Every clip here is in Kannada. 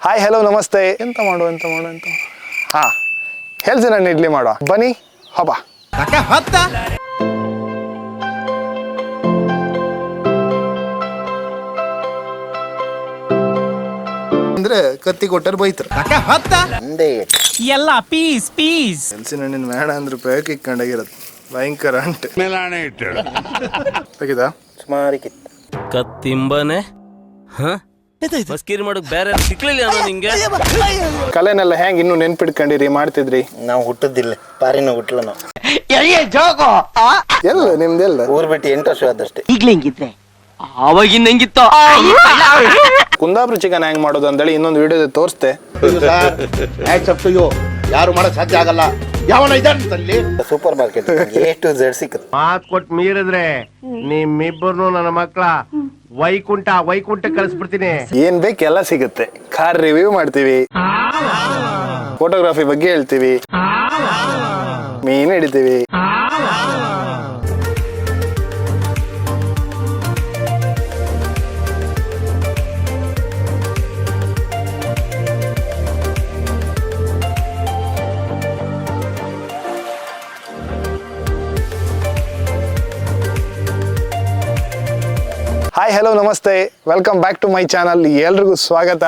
ಹಾಯ್ ಹಲೋ ನಮಸ್ತೆ. ಎಂತ ಮಾಡು ಹಾಂ ಹೇಳ್ತೀನಿ ನಾನು ಇಡ್ಲಿ ಮಾಡುವ ಬನ್ನಿ ಹಬ್ಬ. ಅಂದ್ರೆ ಕತ್ತಿ ಕೊಟ್ಟರು ಬೈತಾರೆ ಎಲ್ಲ ಪೀಸ್ ಪೀಸ್ ಹೆಲ್ಸಿನ ಹಣ್ಣಿನ ಮೇಣ ಅಂದ್ರೆ ಬೇಕ ಇಕ್ಕೊಂಡಾಗಿರತ್ತೆ ಭಯಂಕರ ಅಂಟೆ ಬೇಕಿದಾ ಸುಮಾರು ಕಿತ್ತು ಕತ್ತಿಂಬನೆ ಮಸ್ಕೀರಿ ಮಾಡಕ್ ಬೇರೆ ಸಿಕ್ಲಿಲ್ಲ ನಿಂಗೆ. ಕಲೆನೆಲ್ಲ ಹೆಂಗ್ ಇನ್ನೂ ನೆನ್ಪಿಡ್ಕೊಂಡಿರಿ ಮಾಡ್ತಿದ್ರಿ? ನಾವು ಹುಟ್ಟದಿಲ್ಲ, ಪಾರಿನ ಹುಟ್ಟಲ್ಲ ನಾವು. ಎಲ್ಲ ನಿಮ್ದೆಲ್ಲ ಊರ್ ಬಿಟ್ಟು 8 ವರ್ಷ ಆದಷ್ಟೇ. ಈಗ್ಲೇ ಹೆಂಗಿದ್ರೆ ಅವಾಗಿನ ಹೆಂಗಿತ್ತು. ಕುಂದಾಪುರ ಚಿಕನ್ ಹೆಂಗ್ ಮಾಡೋದು ಅಂತೇಳಿ ಇನ್ನೊಂದು ವಿಡಿಯೋದ ತೋರಿಸ್ತೆ. ಯಾರು ಮಾಡಕ್ ಸಾಧ್ಯ ಆಗಲ್ಲ. ಯಾವನ ಇದಲ್ಲಿ supermarket A to Z ಸಿಕ್ಕದು. ಮಾತ್ ಕೊಟ್ಟು ಮೀರಿದ್ರೆ ನಿಮ್ಮಿಬ್ಬರು ನನ್ನ ಮಕ್ಕಳ ವೈಕುಂಠ ಕಳಿಸ್ಬಿಡ್ತೀನಿ. ಏನ್ ಬೇಕು ಎಲ್ಲ ಸಿಗುತ್ತೆ. ಕಾರ್ ರಿವ್ಯೂ ಮಾಡ್ತೀವಿ, ಫೋಟೋಗ್ರಫಿ ಬಗ್ಗೆ ಹೇಳ್ತೀವಿ, ಮೀನ್ ಹಿಡಿತೀವಿ. ಹಾಯ್ ಹಲೋ ನಮಸ್ತೆ, welcome back to my channel. ಎಲ್ರಿಗೂ ಸ್ವಾಗತ.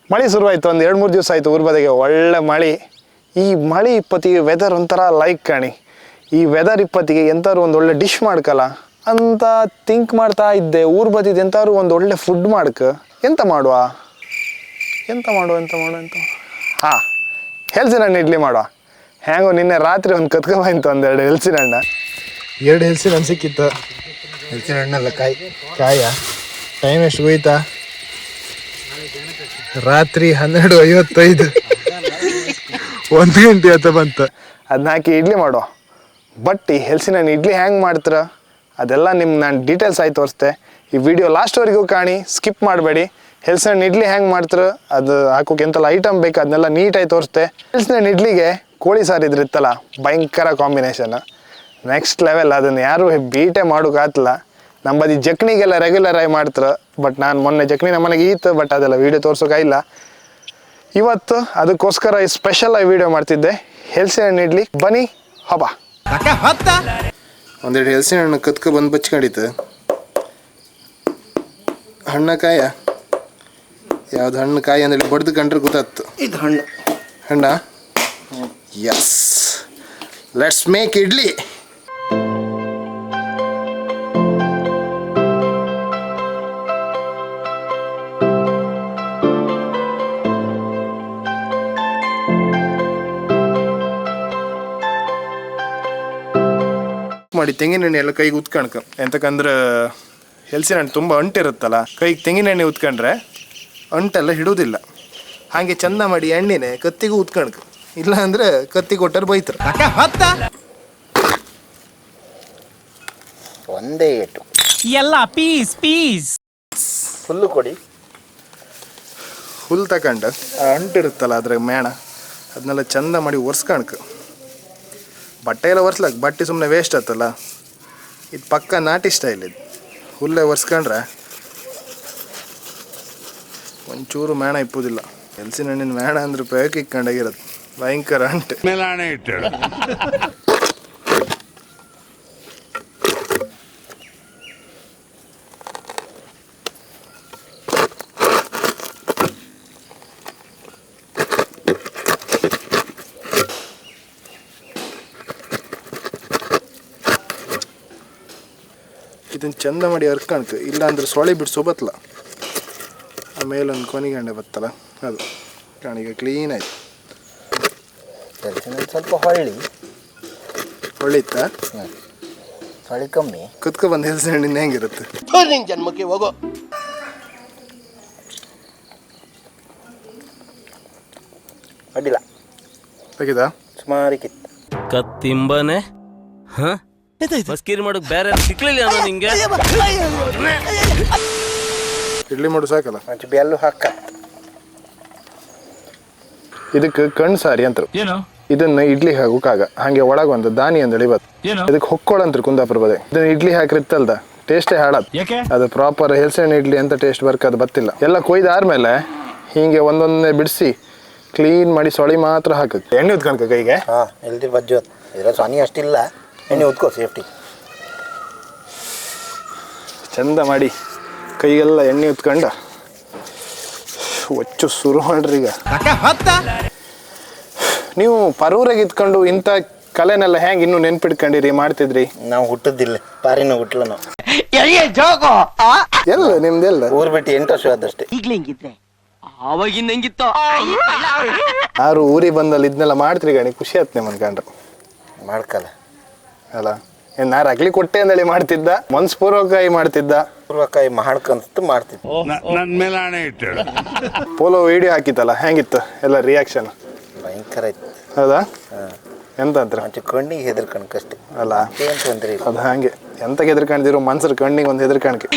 ಮಳೆ ಶುರುವಾಯಿತು, ಒಂದು 2-3 ದಿವಸ ಆಯಿತು ಊರ ಬದಿಗೆ ಒಳ್ಳೆ ಮಳೆ. ಈ ಮಳೆ ಇಪ್ಪತ್ತಿಗೆ ವೆದರ್ ಒಂಥರ ಲೈಕ್ ಕಾಣಿ. ಈ ವೆದರ್ ಇಪ್ಪತ್ತಿಗೆ ಎಂಥವ್ರು ಒಂದು ಒಳ್ಳೆ ಡಿಶ್ ಮಾಡ್ಕಲ್ಲ ಅಂತ ಥಿಂಕ್ ಮಾಡ್ತಾ ಇದ್ದೆ. ಊರ ಬದಿದ್ದು ಎಂಥವ್ರು ಒಂದು ಒಳ್ಳೆ ಫುಡ್ ಮಾಡ್ಕ ಎಂತ ಮಾಡುವ ಹಾಂ ಹೆಲ್ಸಿನ ಹಣ್ಣು ಇಡ್ಲಿ ಮಾಡುವ. ಹೆಂಗೋ ನಿನ್ನೆ ರಾತ್ರಿ ಒಂದು ಕತ್ಕೊಂಬಂತು ಒಂದೆರಡು ಹೆಲ್ಸಿನ ಹಣ್ಣು. 2 ಹೆಲ್ಸಿನ ಹಣ್ಣು ಸಿಕ್ಕಿತ್ತು. ಹೆಲ್ಸಿನ ಹಣ್ಣಲ್ಲ ಕಾಯ ಟೈಮ್ ಎಷ್ಟು ಹೋಯ್ತಾ? ರಾತ್ರಿ 12:55 1 ಗಂಟೆ ಆತ ಬಂತು. ಅದನ್ನ ಹಾಕಿ ಇಡ್ಲಿ ಮಾಡೋ. ಬಟ್ ಈ ಹೆಲ್ಸಿನ ಇಡ್ಲಿ ಹೆಂಗೆ ಮಾಡ್ತೀರ ಅದೆಲ್ಲ ನಿಮ್ಗೆ ನಾನು ಡೀಟೇಲ್ಸ್ ಆಗಿ ತೋರಿಸ್ತೆ. ಈ ವಿಡಿಯೋ ಲಾಸ್ಟ್ವರೆಗೂ ಕಾಣಿ, ಸ್ಕಿಪ್ ಮಾಡಬೇಡಿ. ಹೆಲ್ಸಿನ ಇಡ್ಲಿ ಹೆಂಗೆ ಮಾಡ್ತೀರ ಅದು ಹಾಕೋಕೆ ಎಂತೆಲ್ಲ ಐಟಮ್ ಬೇಕು ಅದನ್ನೆಲ್ಲ ನೀಟಾಗಿ ತೋರಿಸ್ತೆ. ಹೆಲ್ಸಿನ ಇಡ್ಲಿಗೆ ಕೋಳಿ ಸಾರು ಇದ್ರಿತ್ತಲ್ಲ ಭಯಂಕರ ಕಾಂಬಿನೇಷನ್, ನೆಕ್ಸ್ಟ್ ಲೆವೆಲ್. ಅದನ್ನು ಯಾರು ಬೀಟೇ ಮಾಡೋಕ್ಕಾಗಲ್ಲ. ನಮ್ಮ ಬದಿ ಜಕ್ನಿಗೆಲ್ಲ ರೆಗ್ಯುಲರ್ ಆಗಿ ಮಾಡ್ತಾರೆ. ಬಟ್ ನಾನು ಮೊನ್ನೆ ಜಕ್ನಿ ನಮ್ಮ ಮನೆಗೆ ಈತು, ಬಟ್ ಅದೆಲ್ಲ ವೀಡಿಯೋ ತೋರ್ಸೋಕ್ಕಾಗಿಲ್ಲ. ಇವತ್ತು ಅದಕ್ಕೋಸ್ಕರ ಸ್ಪೆಷಲ್ ಆಗಿ ವೀಡಿಯೋ ಮಾಡ್ತಿದ್ದೆ. ಹೆಲ್ಸಿನ ಹಣ್ಣು ಇಡ್ಲಿ ಬನ್ನಿ ಹಬ್ಬ. ಒಂದೆರಡು ಹೆಲ್ಸಿನ ಹಣ್ಣು ಕತ್ಕೊ ಬಂದು ಬಚ್ಕೊಂಡಿತ್ತು. ಹಣ್ಣಕಾಯ ಯಾವ್ದು ಹಣ್ಣು ಕಾಯಿ ಅಂದೇಳಿ ಬಡ್ದು ಕಂಡ್ರೆ ಗೊತ್ತಾಗ್ತು. ಇದು ಹಣ್ಣ ಎಸ್, ಲೆಟ್ಸ್ ಮೇಕ್ ಇಡ್ಲಿ. ಮಾಡಿ ತೆಂಗಿನೆಣ್ಣೆ ಎಲ್ಲ ಕೈಗೆ ಉತ್ಕಣ್ಕ. ಎಂತಕ್ಕಂದ್ರೆ ಹೆಲ್ಸಿನ ಹಣ್ಣು ತುಂಬ ಅಂಟಿರುತ್ತಲ್ಲ, ಕೈಗೆ ತೆಂಗಿನೆಣ್ಣೆ ಉತ್ಕೊಂಡ್ರೆ ಅಂಟೆಲ್ಲ ಹಿಡುವುದಿಲ್ಲ. ಹಾಗೆ ಚಂದ ಮಾಡಿ ಎಣ್ಣೆನೆ ಕತ್ತಿಗೂ ಉತ್ಕಣ್ಕ, ಇಲ್ಲ ಅಂದ್ರೆ ಕತ್ತಿ ಕೊಟ್ಟರು ಬೈತಾರೆ. ಒಂದೇ ಏಟು ಎಲ್ಲ ಪೀಸ್ ಪೀಸ್ ಫುಲ್ಲು ಕೊಡಿ. ಹುಲ್ ತಗೊಂಡು ಅಂಟಿರುತ್ತಲ್ಲ ಅದ್ರ ಮೇಣ ಅದನ್ನೆಲ್ಲ ಚಂದ ಮಾಡಿ ಒರೆಸ್ಕಣ್ಕ. ಬಟ್ಟೆ ಎಲ್ಲ ಒರೆಸ್ಲಕ್ಕೆ, ಬಟ್ಟೆ ಸುಮ್ಮನೆ ವೇಸ್ಟ್ ಆಯ್ತಲ್ಲ. ಇದು ಪಕ್ಕ ನಾಟಿ ಸ್ಟೈಲ್. ಇದು ಹುಲ್ಲೇ ಒರೆಸ್ಕೊಂಡ್ರೆ ಒಂಚೂರು ಮೇಣ ಇಪ್ಪುದಿಲ್ಲ. ಹೆಲ್ಸಿನ ಹಣ್ಣಿನ ಮೇಣ ಅಂದ್ರೆ ಬೇಕ ಇಕ್ಕೊಂಡಾಗಿರತ್ತೆ ಭಯಂಕರ ಅಂಟೆ. ಇದನ್ನು ಚಂದ ಮಾಡಿ ಹರ್ಕಣ್ಕ, ಇಲ್ಲ ಅಂದ್ರೆ ಸೊಳೆ ಬಿಟ್ಟು ಸೊಬತ್ಲ. ಆಮೇಲೆ ಒಂದು ಕೊನೆಗಂಡೆ ಬತ್ತಲ್ಲ ಅದು ಕಾಣಿಗೆ ಕ್ಲೀನ್ ಆಯ್ತು. ಸ್ವಲ್ಪ ಹೊಳಿತ್ತ ಹೊಳಿ ಕಮ್ಮಿ ಕುತ್ಕೊ ಬಂದು ಹೆಲ್ಸಿನ ಹಣ್ಣಿನ ಹೆಂಗಿರುತ್ತೆ ಜನ್ಮಕ್ಕೆ ಹೋಗೋ. ಅಡ್ಡಿಲ್ಲ, ಬೇಕಿದಾ ಸುಮಾರು ಕಿತ್ತು. ಕತ್ತಿಂಬನೆ ಮಸ್ಕೀರಿ ಮಾಡಕ್ ಬೇರೆ ಸಿಕ್ಲಿಲ್ಲ ನಿಂಗೆ. ಇಡ್ಲಿ ಮಾಡು ಸಾಕಲ್ಲ. ಮಂಚು ಬೆಲ್ಲು ಹಾಕ. ಇದಕ್ಕೆ ಕಣ್ ಸಾರಿ ಅಂತ ಇದನ್ನ ಇಡ್ಲಿ ಹಾಕೋಕಾಗ ಹಾಗೆ ಒಳಗೊಂದು ದಾನಿ ಅಂದೇಳಿ ಬತ್ತು. ಇದಕ್ಕೆ ಹೊಕ್ಕೊಳಂತ್ರಿ ಕುಂದಾಪುರ ಬದೇ. ಇದನ್ನ ಇಡ್ಲಿ ಹಾಕಿರ್ತಲ್ದ ಟೇಸ್ಟೇ ಹಾಳದ್. ಅದು ಪ್ರಾಪರ್ ಹೆಲ್ಸಿನ ಇಡ್ಲಿ ಅಂತ ಟೇಸ್ಟ್ ಬರ್ಕ್ ಅದು ಬತ್ತಿಲ್ಲ. ಎಲ್ಲ ಕೊಯ್ದಾದ್ಮೇಲೆ ಹೀಗೆ ಒಂದೊಂದೇ ಬಿಡಿಸಿ ಕ್ಲೀನ್ ಮಾಡಿ ಸೊಳಿ ಮಾತ್ರ ಹಾಕಕ್ಕೆ ಎಣ್ಣೆ ಉತ್ಕೊಂಡ್ಕ ಕೈಗೆ. ಹಾಂ ಎಲ್ದಿ ಬಜ್ಜು ಇರೋ ಸೊನಿ ಅಷ್ಟಿಲ್ಲ, ಎಣ್ಣೆ ಉತ್ಕೋ ಸೇಫ್ಟಿ. ಚಂದ ಮಾಡಿ ಕೈಗೆಲ್ಲ ಎಣ್ಣೆ ಉತ್ಕೊಂಡು ಒಚ್ಚು ಶುರು ಮಾಡ್ರಿ. ಈಗ ನೀವು ಪರೂರಾಗ ಇದ್ಕೊಂಡು ಇಂಥ ಕಲೆನೆಲ್ಲ ಹೆಂಗೆ ಇನ್ನೂ ನೆನ್ಪಿಟ್ಕೊಂಡಿರಿ ಮಾಡ್ತಿದ್ರಿ? ನಾವು ಹುಟ್ಟದಿಲ್ಲ, ಪಾರಿನ ಹುಟ್ಟಲ್ಲ ನಾವು. ಎಲ್ಲ ನಿಮ್ದೆಲ್ಲ ಊರು ಬಿಟ್ಟು 8 ವರ್ಷ ಆದಷ್ಟೇ. ಅವಾಗಿಂದ ಹೆಂಗಿತ್ತು? ಯಾರು ಊರಿಗೆ ಬಂದಲ್ಲಿ ಇದನ್ನೆಲ್ಲ ಮಾಡ್ತೀರಿ ಗಣಿ, ಖುಷಿ ಆಯ್ತು ನಿಮ್ಮನ್ ಕಂಡ್ರೆ. ಮಾಡ್ಕಲ್ಲ ಅಲ್ಲ ಏನ್ ನಾರು ಅಗ್ಲಿ ಕೊಟ್ಟೆ ಅಂದೇಳಿ ಮಾಡ್ತಿದ್ದ, ಮನ್ಸ್ಪೂರ್ವಕವಾಗಿ ಮಾಡ್ತಿದ್ದ, ಪೂರ್ವಕಾಯಿ ಮಾಡ್ಕಂತ ಮಾಡ್ತಿದ್ವಿ. ಪೋಲೋ ವಿಡಿಯೋ ಹಾಕಿತ್ತಲ್ಲ, ಹೆಂಗಿತ್ತು ಎಲ್ಲ ರಿಯಾಕ್ಷನ್? ಭಯಂಕರ ಇತ್ತು. ಹೌದಾ? ಎಂತ ಅಂತಾರೆ ಮಂಚು ಕಣ್ಣಿಗೆ ಹೆದರ್ಕಣಕಷ್ಟೇ ಅಲ್ಲ, ಏನು ತೊಂದರೆ ಇಲ್ಲ. ಅದು ಹಾಗೆ ಎಂತ ಹೆದರ್ಕೊಂಡಿದ್ರು ಮನ್ಸರ್ ಕಣ್ಣಿಗೆ ಒಂದು ಹೆದರ್ಕಣಿಕೆ.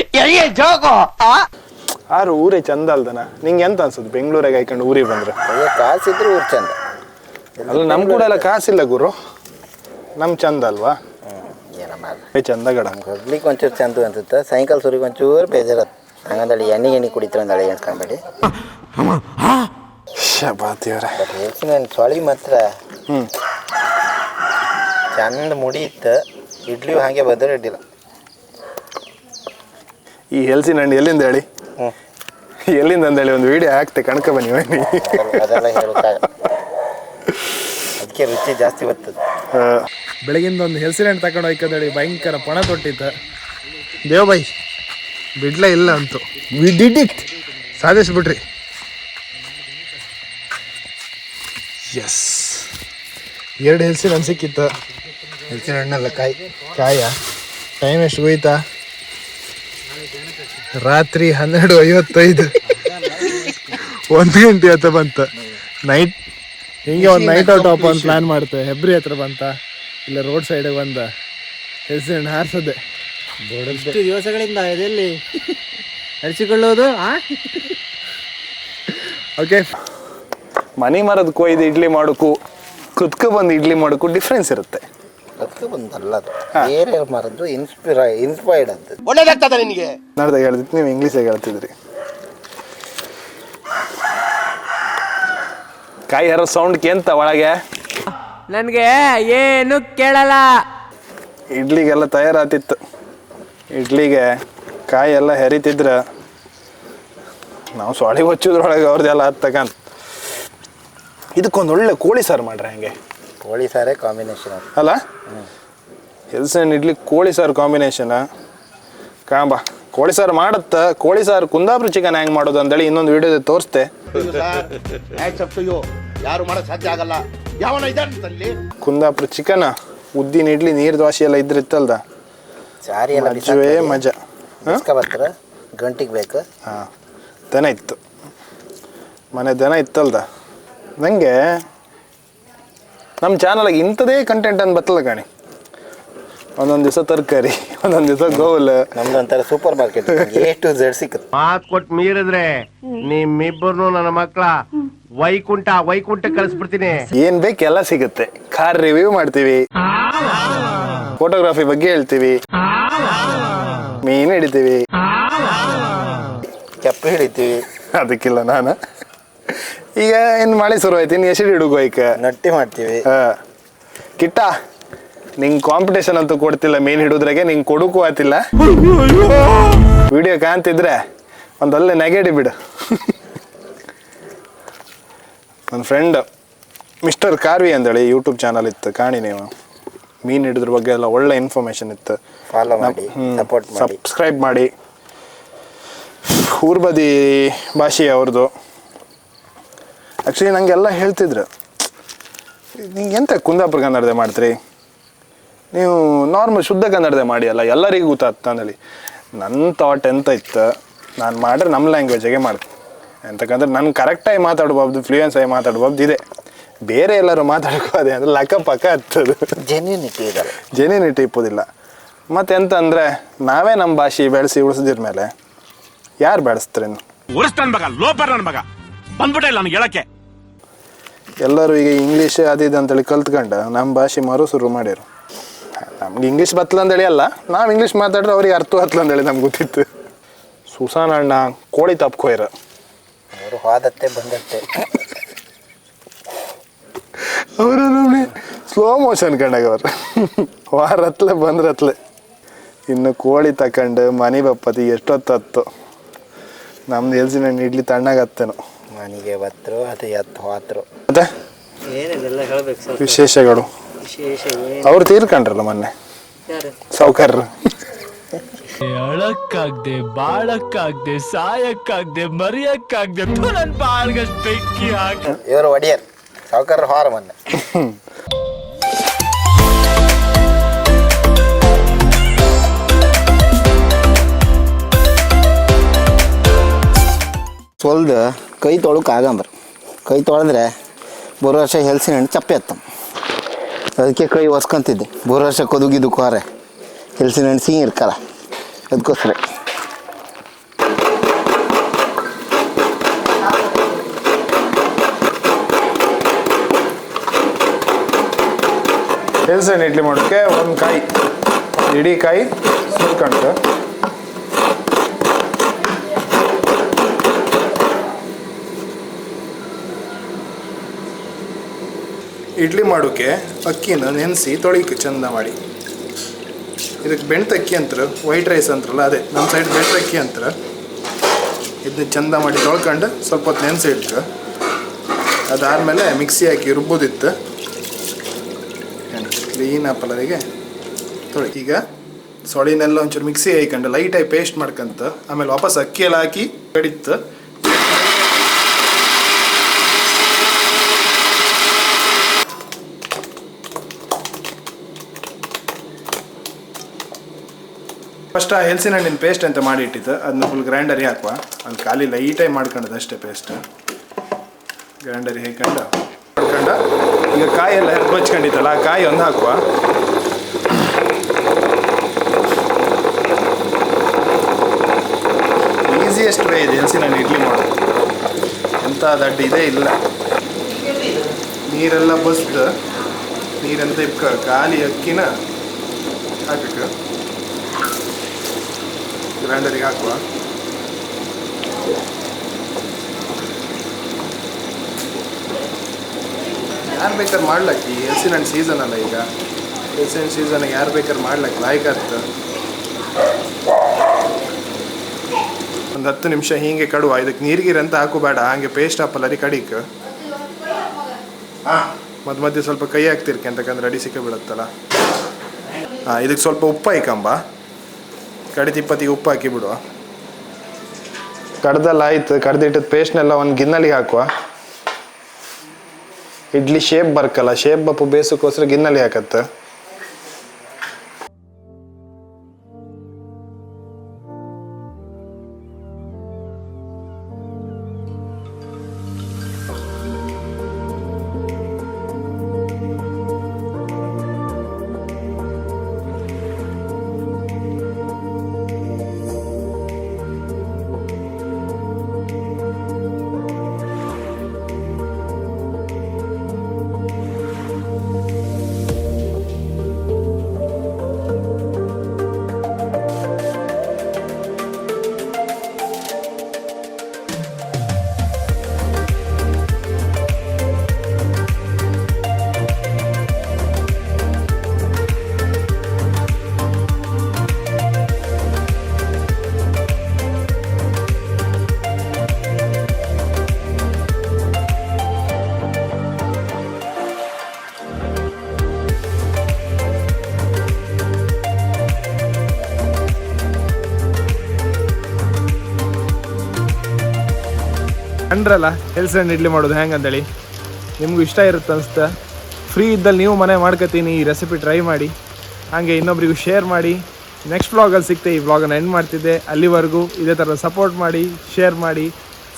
ಆರು ಊರೇ ಚಂದ ಅಲ್ದನ? ನಿಂಗೆ ಎಂತ ಅನ್ಸುದು ಬೆಂಗಳೂರಾಗ ಹಾಕೊಂಡು ಊರಿಗೆ ಬಂದ್ರೆ? ಅಯ್ಯೋ ಕಾಸಿದ್ರು ಊರು ಚಂದ. ಅಲ್ಲ ನಮ್ ಕೂಡ ಎಲ್ಲ ಕಾಸಿಲ್ಲ ಗುರು, ನಮ್ ಚಂದ ಅಲ್ವಾ? ಏನ ಮಾಡ ಚಂದ ಗಡ ಹೋಗ್ಲಿಕ್ಕೆ ಒಂಚೂರು ಚಂದ ಅನ್ಸುತ್ತೆ. ಸಾಯಂಕಾಲ ಸುರಿಗೆ ಒಂಚೂರು ಬೇಜಾರತ್. ಹಂಗಂದಳಿ ಎಣ್ಣೆ ಕುಡಿತಾರೆ ಅಂದಳಿ ಎಣ್ಸ್ಕೊಂಬೇಡಿ. ಶಬಾತಿಯವ್ರೆ ಬಟ್ ಹೆಚ್ಚಿನ ಸೊಳಿ ಮಾತ್ರ ಚಂದ ಮುಡಿ ಇತ್ತು. ಇಡ್ಲಿ ಹಾಗೆ ಬದ್ರೆ ಇಡ್ಲಿಲ್ಲ. ಈ ಹೆಲ್ಸಿನ ಹಣ್ಣು ಎಲ್ಲಿಂದ ಹೇಳಿ? ಎಲ್ಲಿಂದ ಅಂದೇಳಿ ಒಂದು ವಿಡಿಯೋ ಹಾಕ್ತೆ, ಕಣ್ಕ ಬನ್ನಿ. ಅದೆಲ್ಲ ಹೇಳಕ್ಕಾಗ, ಅದಕ್ಕೆ ರುಚಿ ಜಾಸ್ತಿ ಬರ್ತದೆ. ಬೆಳಗಿಂದ ಒಂದು ಹೆಲ್ಸಿನ ಹಣ್ಣು ತಗೊಂಡು ಹೋಯ್ಕಂದೇಳಿ ಭಯಂಕರ ಪಣ ತೊಟ್ಟಿತ್ತು. ದೇವ್ ಬೈ ಬಿಡ್ಲೇ ಇಲ್ಲ ಅಂತೂ, ವಿ ಡಿಡ್ ಇಟ್, ಸಾಧಿಸ್ಬಿಟ್ರಿ. ಎಸ್, 2 ಹೆಲ್ಸಿನ ಹಣ್ಣು ಸಿಕ್ಕಿತ್ತು. ಹೆಚ್ಚಿನ ಹಣ್ಣಲ್ಲ ಕಾಯ ಟೈಮ್ ಎಷ್ಟು ಹೋಯ್ತಾ? ರಾತ್ರಿ 12:55, 1 ಗಂಟೆ ಹತ್ರ ಬಂತ. ನೈಟ್ ಹಿಂಗೆ ಒಂದು ನೈಟ್ ಔಟ್ ಆಪ್ ಒಂದು ಪ್ಲಾನ್ ಮಾಡ್ತೆ. ಹೆಬ್ರಿ ಹತ್ರ ಬಂತ, ಇಲ್ಲ ರೋಡ್ ಸೈಡಿಗೆ ಬಂದ ಹೆಲ್ಸಿನ ಹಾರಿಸದೆ. ಎಷ್ಟು ದಿವಸಗಳಿಂದ ಇದೆಲ್ಲಿ ಹರಿಸಿಕೊಳ್ಳೋದು? ಓಕೆ, ಮನೆ ಮರದ ಕೊಯ್ದು ಇಡ್ಲಿ ಮಾಡೋಕ್ಕೂ ಕುತ್ಕ ಬಂದು ಇಡ್ಲಿ ಮಾಡೋಕ್ಕೂ ಡಿಫ್ರೆನ್ಸ್ ಇರುತ್ತೆ. ಅದಕ್ಕೆ ಬಂದಲ್ಲ, ಅದು ಬೇರೆ ಮರದ್ದು ಇನ್ಸ್ಪೈರ್ಡ್ ಅಂತ. ಒಳ್ಳೇದಾಗ್ತದ ನಿನಗೆ? ಕನ್ನಡದಾಗ ಹೇಳ್ತಿತ್ತು, ನೀವು ಇಂಗ್ಲೀಷಾಗ ಹೇಳ್ತಿದ್ರಿ. ಕಾಯಿ ಹರೋ ಸೌಂಡ್ ಕೇಂತ ಒಳಗೆ ನನ್ಗೆ ಏನು ಕೇಳಲ್ಲ. ಇಡ್ಲಿಗೆಲ್ಲ ತಯಾರಾತಿತ್ತು. ಇಡ್ಲಿಗೆ ಕಾಯಿ ಎಲ್ಲ ಹೆರಿತಿದ್ರ ನಾವು ಸೊಳಿ ಹೊಚ್ಚೋದ್ರೊಳಗೆ ಅವ್ರದ್ದೆಲ್ಲ ಹತ್ತಕಂತ. ಇದಕ್ಕೊಂದು ಒಳ್ಳೆ ಕೋಳಿ ಸಾರು ಮಾಡ್ರೆ ಹೆಂಗೆ? ಕೋಳಿ ಸಾರೇ ಕಾಂಬಿನೇಷನ್ ಅದು ಅಲ್ಲ? ಹೆಲ್ಸಿನ ಇಡ್ಲಿ ಕೋಳಿ ಸಾರು ಕಾಂಬಿನೇಷನ್ ಕಾಂಬ. ಕೋಳಿ ಸಾರು ಮಾಡತ್ತ, ಕೋಳಿ ಸಾರು ಕುಂದಾಪುರ ಚಿಕನ್ ಹೆಂಗೆ ಮಾಡೋದು ಅಂತೇಳಿ ಇನ್ನೊಂದು ವಿಡಿಯೋದಲ್ಲಿ ತೋರಿಸ್ತೆ. ಯಾರು ಮಾಡಕ್ ಸಾಧ್ಯ ಆಗಲ್ಲ. ಯಾವನ ಇದ್ದಾನಲ್ಲಿ ಕುಂದಾಪುರ ಚಿಕನ್, ಉದ್ದಿನ ಇಡ್ಲಿ, ನೀರು ದೋಸೆ ಎಲ್ಲ ಇದ್ರಿತ್ತಲ್ದ, ಸಾರಿ ಎಲ್ಲ ಮಜವೇ ಮಜಾ. ಬರ್ತಾರ ಗಂಟಿಗೆ ಬೇಕು. ಹಾಂ, ದನ ಇತ್ತು, ಮನೆ ದನ ಇತ್ತಲ್ದ. ನನಗೆ ನಮ್ಮ ಚಾನಲ್ಗೆ ಇಂಥದೇ ಕಂಟೆಂಟ್ ಅಂತ ಬತ್ತಲ್ಲ ಕಾಣಿ. ಒಂದೊಂದು ದಿವಸ ತರಕಾರಿ, ಒಂದೊಂದು ದಿವಸ ಗೋಲ್. ನಮ್ದು ಒಂಥರ super market, A to Z ಸಿಕ್ಕತ್ತೆ. ಮಾತ್ ಕೊಟ್ಟು ಮೀರಿದ್ರೆ ನಿಮ್ಮಿಬ್ಬರು ನನ್ನ ಮಕ್ಕಳ ವೈಕುಂಠ ಕಳಿಸ್ಬಿಡ್ತೀನಿ. ಏನ್ ಬೇಕು ಎಲ್ಲ ಸಿಗುತ್ತೆ. ಕಾರ್ ರಿವ್ಯೂ ಮಾಡ್ತೀವಿ, ಫೋಟೋಗ್ರಫಿ ಬಗ್ಗೆ ಹೇಳ್ತೀವಿ, ಮೀನು ಹಿಡಿತೀವಿ, ಕೆಪ್ಪ ಹಿಡಿತೀವಿ, ಅದಕ್ಕಿಲ್ಲ ನಾನು. ಈಗ ಇನ್ನು ಮಳೆ ಶುರು ಆಯ್ತು, ಇನ್ನು ಎಸಿಡ್ ಹಿಡುಗೋಯ್ಕ ನಟ್ಟಿ ಮಾಡ್ತೀವಿ. ಕಿಟ್ಟ, ನಿಂಗೆ ಕಾಂಪಿಟೇಷನ್ ಅಂತೂ ಕೊಡ್ತಿಲ್ಲ ಮೀನು ಹಿಡಿದ್ರಾಗೆ, ನಿಂಗೆ ಕೊಡಕ್ಕೂ ಆತಿಲ್ಲ. ವಿಡಿಯೋ ಕಾಣ್ತಿದ್ರೆ ಒಂದಲ್ಲೇ ನೆಗೆಡಿ ಬಿಡು. ನನ್ನ ಫ್ರೆಂಡ್ ಮಿಸ್ಟರ್ ಕಾರ್ವಿ ಅಂತೇಳಿ ಯೂಟ್ಯೂಬ್ ಚಾನಲ್ ಇತ್ತು, ಕಾಣಿ ನೀವು. ಮೀನು ಹಿಡಿದ್ರ ಬಗ್ಗೆ ಎಲ್ಲ ಒಳ್ಳೆ ಇನ್ಫಾರ್ಮೇಶನ್ ಇತ್ತು. ಫಾಲೋ ಮಾಡಿ, ಸಪೋರ್ಟ್ ಮಾಡಿ, ಸಬ್ಸ್ಕ್ರೈಬ್ ಮಾಡಿ. ಊರ್ ಬದಿ ಭಾಷೆ ಅವ್ರದ್ದು. ಆ್ಯಕ್ಚುಲಿ ನನಗೆಲ್ಲ ಹೇಳ್ತಿದ್ರು, ನಿಂಗೆ ಎಂತ ಕುಂದಾಪುರ ಕನ್ನಡದೇ ಮಾಡ್ತೀರಿ, ನೀವು ನಾರ್ಮಲ್ ಶುದ್ಧ ಕನ್ನಡದೇ ಮಾಡಿ ಅಲ್ಲ, ಎಲ್ಲರಿಗೂ ಗೊತ್ತಾಗ್ತ ಅಂದೇಳಿ. ನನ್ನ ಥಾಟ್ ಎಂತ ಇತ್ತು, ನಾನು ಮಾಡ್ರೆ ನಮ್ಮ ಲ್ಯಾಂಗ್ವೇಜಾಗೆ ಮಾಡ್ತೀನಿ. ಎಂತಕ್ಕಂದ್ರೆ ನಾನು ಕರೆಕ್ಟಾಗಿ ಮಾತಾಡ್ಬೋದು, ಫ್ಲೂಯೆನ್ಸ್ ಆಗಿ ಮಾತಾಡ್ಬೋದು ಇದೆ. ಬೇರೆ ಎಲ್ಲರೂ ಮಾತಾಡ್ಕೋದೆ ಅಂದರೆ ಲಕ್ಕ ಪಕ್ಕ ಹತ್ತದು. ಜೆನ್ಯೂನಿಟಿ ಇದ್ದಾರೆ, ಜೆನ್ಯೂನಿಟಿ ಇಪ್ಪೋದಿಲ್ಲ. ಮತ್ತು ಎಂತ ಅಂದರೆ ನಾವೇ ನಮ್ಮ ಭಾಷೆ ಬೆಳೆಸಿ ಉಳಿಸಿದ್ರ ಮೇಲೆ ಯಾರು ಬೆಳೆಸ್ತಾರೆ? ಎಲ್ಲರೂ ಈಗ ಇಂಗ್ಲೀಷ್ ಅದು ಅಂತೇಳಿ ಕಲ್ತ್ಕೊಂಡು ನಮ್ಮ ಭಾಷೆ ಮರು ಶುರು ಮಾಡ್ಯಾರ. ನಮ್ಗೆ ಇಂಗ್ಲೀಷ್ ಬತ್ತಲ ಅಂತೇಳಿ ಅಲ್ಲ, ನಾವು ಇಂಗ್ಲೀಷ್ ಮಾತಾಡ್ರೆ ಅವ್ರಿಗೆ ಅರ್ಥ ಹತ್ತಲ ಅಂತೇಳಿ ನಮ್ಗೆ ಗೊತ್ತಿತ್ತು. ಸುಸಾನ ಅಣ್ಣ ಕೋಳಿ ತಪ್ಕೊಯ್ರ ಅವರು ಹೋದತ್ತೆ ಬಂದತ್ತೆ. ಅವರು ನಮ್ಮನೆ ಸ್ಲೋ ಮೋಷನ್ ಕಂಡಾಗವ್ರು. ವಾರತ್ಲೆ ಬಂದ್ರತ್ಲೆ. ಇನ್ನು ಕೋಳಿ ತಕೊಂಡು ಮನೆ ಬಪ್ಪತಿ ಎಷ್ಟೊತ್ತು ನಮ್ದು ಎಲ್ಸಿನ ಇಡ್ಲಿ ತಣ್ಣಗತ್ತೇನೋ. ಮನೆಗೆ ಬತ್ತರು ಅದು ಎತ್ತು ಹೋತ್ರು. ಮತ್ತೆ ಏನಿದೆಲ್ಲ ಹೇಳ್ಬೇಕು ಸರ್. ವಿಶೇಷಗಳು ವಿಶೇಷ ಅವ್ರು ತೀರ್ಕೊಂಡ್ರಲ್ಲ ಮೊನ್ನೆ ಯಾರು? ಸಾವುಕಾರರು. ಅಳಕ್ಕಾಗ್ದೆ ಬಾಳಕ್ಕಾಗ್ದೆ ಸಾಯಕ್ಕಾಗ್ದೆ ಮರಿಯಕ್ಕಾಗ್ದೆ ನನ್ ಬಾಳ್ಗಷ್ಟು ಬೆಂಕಿ ಹಾಕ. ಇವರು ಒಡೆಯರ್ ಸಾವುಕಾರ ಹಾರ ಮೊನ್ನೆ. ಸೊಲ್ದು ಕೈ ತೊಳಕ್ಕೆ ಆಗಂಬ್ರಿ. ಕೈ ತೊಳೆದ್ರೆ ಬರೋ ವರ್ಷ ಹೆಲ್ಸಿನ ಹಣ್ಣು ಚಪ್ಪೆ ಎತ್ತಂ. ಅದಕ್ಕೆ ಕೈ ಒಸ್ಕೊಂತಿದ್ದೆ. ಬರೋ ವರ್ಷ ಕೊದುಗಿದ್ದು ಕೋರೆ ಹೆಲ್ಸಿನ ಹಣ್ಣು ಸಿಹಿ ಇರ್ಕಲ್ಲ, ಅದಕ್ಕೋಸ್ಕರ. ಎಲ್ಸಿನ ಇಡ್ಲಿ ಮಾಡೋಕ್ಕೆ ಒಂದು ಕಾಯಿ, ಇಡೀ ಕಾಯಿ ಸುರ್ಕೊಂಡು ಇಡ್ಲಿ ಮಾಡೋಕ್ಕೆ ಅಕ್ಕಿನ ನೆನೆಸಿ ತೊಳಿಕೆ ಚಂದ ಮಾಡಿ. ಇದಕ್ಕೆ ಬೆಣ್ತಕ್ಕಿ ಅಂತಾರೆ, ವೈಟ್ ರೈಸ್ ಅಂತಾರಲ್ಲ ಅದೇ ನಮ್ಮ ಸೈಡ್ ಬೆಣ್ತಕ್ಕಿ ಅಂತಾರೆ. ಇದನ್ನ ಚಂದ ಮಾಡಿ ತೊಳ್ಕೊಂಡು ಸ್ವಲ್ಪ ಹೊತ್ತು ನೆನೆಸಿ ಇಡ್ಕ. ಅದಾದಮೇಲೆ ಮಿಕ್ಸಿ ಹಾಕಿ ರುಬ್ಬೋದಿತ್ತು. ಕ್ಲೀನ್ ಆಪಲ್ಲರಿಗೆ ತೊಳಿ. ಈಗ ಸೊಳಿನೆಲ್ಲ ಒಂಚೂರು ಮಿಕ್ಸಿ ಹಾಕೊಂಡು ಲೈಟಾಗಿ ಪೇಸ್ಟ್ ಮಾಡ್ಕೊಂತ ಆಮೇಲೆ ವಾಪಸ್ ಅಕ್ಕಿ ಎಲ್ಲ ಹಾಕಿ ಕಡಿತು. ಫಸ್ಟ್ ಆ ಹೆಲ್ಸಿನ ಹಣ್ಣಿನ ಪೇಸ್ಟ್ ಅಂತ ಮಾಡಿ ಇಟ್ಟಿತ್ತು, ಅದನ್ನ ಫುಲ್ ಗ್ರೈಂಡರಿಗೆ ಹಾಕುವ. ಅಲ್ಲಿ ಖಾಲಿ ಲೈಟಾಗಿ ಮಾಡ್ಕೊಂಡದ್ದು ಅಷ್ಟೇ ಪೇಸ್ಟ್. ಗ್ರೈಂಡರಿಗೆ ಹಾಕೊಂಡು ಈಗ ಕಾಯಿ ಎಲ್ಲ ಹೆರ್ಬಚ್ಕೊಂಡಿತ್ತಲ್ಲ ಆ ಕಾಯಿ ಒಂದು ಹಾಕುವ. ಈಸಿಯೆಸ್ಟ್ ವೇ ಇದೆ ಹೆಲ್ಸಿನ ಹಣ್ಣು ಇಡ್ಲಿ ಮಾಡೋದು. ಎಂಥ ದಡ್ಡ ಇದೇ ಇಲ್ಲ. ನೀರೆಲ್ಲ ಬಸ್ದು ನೀರಂತ ಇಪ್ಕ ಖಾಲಿ ಅಕ್ಕಿನ ಹಾಕಕ್ಕೆ ಗ್ರೈಂಡರಿಗೆ ಹಾಕುವ. ಯಾರು ಬೇಕಾದ್ರೆ ಮಾಡ್ಲಕ್ಕ, ಈ ಹೆಲ್ಸಿನ ಹಣ್ಣು ಸೀಸನ್ ಅಲ್ಲ ಈಗ. ಹೆಲ್ಸಿನ ಸೀಸನ್ಗೆ ಯಾರು ಬೇಕಾದ್ರೆ ಮಾಡ್ಲಕ್ಕ ಲಾಯ್ಕಾಗ್ತದೆ. ಒಂದು 10 ನಿಮಿಷ ಹೀಗೆ ಕಡುವ. ಇದಕ್ಕೆ ನೀರ್ಗಿರಂತ ಹಾಕೋಬೇಡ, ಹಾಗೆ ಪೇಸ್ಟ್ ಹಾಪಲ್ಲರಿ ಕಡಿಕ. ಮಧ್ಯ ಮಧ್ಯೆ ಸ್ವಲ್ಪ ಕೈ ಹಾಕ್ತಿರ್ಕೆ ಅಂತಕಂದ್ರೆ ಅಡಿ ಸಿಕ್ಕ ಬಿಡುತ್ತಲ್ಲ. ಇದಕ್ಕೆ ಸ್ವಲ್ಪ ಉಪ್ಪು ಹಾಕಂಬ. ಕಡಿದು 20 ಉಪ್ಪು ಹಾಕಿ ಬಿಡುವ. ಕಡ್ದಲ್ಲ ಆಯ್ತು. ಕಡ್ದಿಟ್ಟಿದ ಪೇಸ್ಟ್ನೆಲ್ಲ ಒಂದು ಗಿನ್ನಲಿಗೆ ಹಾಕುವ. ಇಡ್ಲಿ ಶೇಪ್ ಬರ್ಕಲ್ಲ, ಶೇಪ್ ಬಪ್ಪು ಬೇಸಕ್ಕೋಸ್ಕರ ಗಿನ್ನಲ್ಲಿ ಹಾಕತ್ತೆ. ಅಂದ್ರಲ್ಲ ಹೆಲ್ಸಿನ ಇಡ್ಲಿ ಮಾಡೋದು ಹೆಂಗೆ ಅಂತೇಳಿ. ನಿಮಗೂ ಇಷ್ಟ ಇರುತ್ತೆ ಅನಿಸ್ತಾ. ಫ್ರೀ ಇದ್ದಲ್ಲಿ ನೀವು ಮನೆ ಮಾಡ್ಕೊತೀನಿ. ಈ ರೆಸಿಪಿ ಟ್ರೈ ಮಾಡಿ, ಹಾಗೆ ಇನ್ನೊಬ್ರಿಗೂ ಶೇರ್ ಮಾಡಿ. ನೆಕ್ಸ್ಟ್ ವ್ಲಾಗಲ್ಲಿ ಸಿಗ್ತೆ. ಈ ವ್ಲಾಗನ್ನು ಎಂಡ್ ಮಾಡ್ತಿದ್ದೆ. ಅಲ್ಲಿವರೆಗೂ ಇದೇ ಥರ ಸಪೋರ್ಟ್ ಮಾಡಿ, ಶೇರ್ ಮಾಡಿ,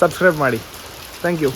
ಸಬ್ಸ್ಕ್ರೈಬ್ ಮಾಡಿ. Thank you.